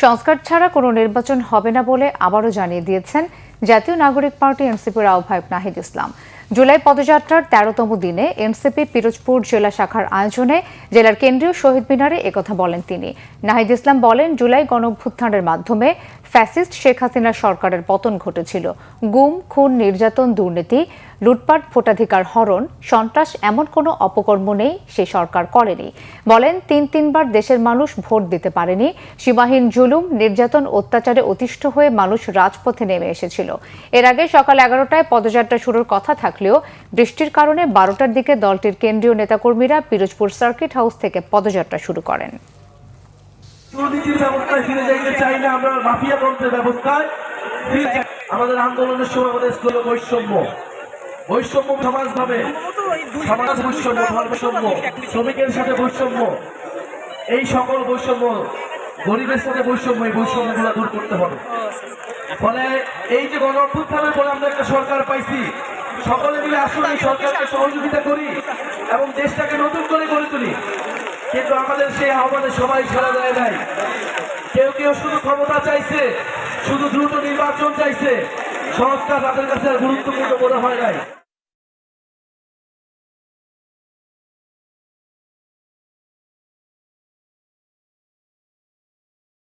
সংস্কার ছাড়া কোনো নির্বাচন হবে না বলে আবারও জানিয়ে দিয়েছেন জাতীয় নাগরিক পার্টি এনসিপির আহ্বায়ক নাহিদ ইসলাম। জুলাই পদযাত্রার ১৩তম দিনে এনসিপি পিরোজপুর জেলা শাখার আয়োজনে জেলার কেন্দ্রীয় শহীদ মিনারে একথা বলেন তিনি। নাহিদ ইসলাম বলেন, জুলাই গণঅভ্যুত্থানের মাধ্যমে ফ্যাসিস্ট শেখ হাসিনার সরকারের পতন ঘটেছিল। গুম, খুন, নির্যাতন, দুর্নীতি, লুটপাট, ভোটাধিকার হরণ, সন্ত্রাস এমন কোনো অপকর্ম নেই সে সরকার করেনি। বলেন, তিনবার দেশের মানুষ ভোট দিতে পারেনি। সীমাহীন জুলুম, নির্যাতন, অত্যাচারে অতিষ্ঠ হয়ে মানুষ রাজপথে নেমে এসেছিল। এর আগে সকাল ১১টায় পদযাত্রা শুরুর কথা থাকলেও বৃষ্টির কারণে ১২টার দিকে দলটির কেন্দ্রীয় নেতাকর্মীরা পিরোজপুর সার্কিট হাউস থেকে পদযাত্রা শুরু করেন। দুর্নীতির ব্যবস্থায় ফিরে যাইতে চাই না, আমরা মাফিয়াতন্ত্রের ব্যবস্থায় আমাদের আন্দোলনের সময় আমাদের ছিল বৈষম্য, সমাজভাবে সমাজ বৈষম্য, ধর্মসম্য, শ্রমিকের সাথে বৈষম্য, এই সকল বৈষম্য, গরিবের সাথে বৈষম্য, এই বৈষম্যগুলো দূর করতে হবে। ফলে এই যে গণঅভ্যুত্থানের পরে আমরা একটা সরকার পাইছি, সকলে মিলে আসলে এই সরকারকে সহযোগিতা করি এবং দেশটাকে নতুন করে গড়ে তুলি। কিন্তু আমাদের সেই আহ্বানে সবাই সাড়া দেয় নাই। কেউ কেউ শুধু ক্ষমতা চাইছে, শুধু দ্রুত নির্বাচন চাইছে, সংস্কার তাদের কাছে গুরুত্বপূর্ণ মনে হয় নাই।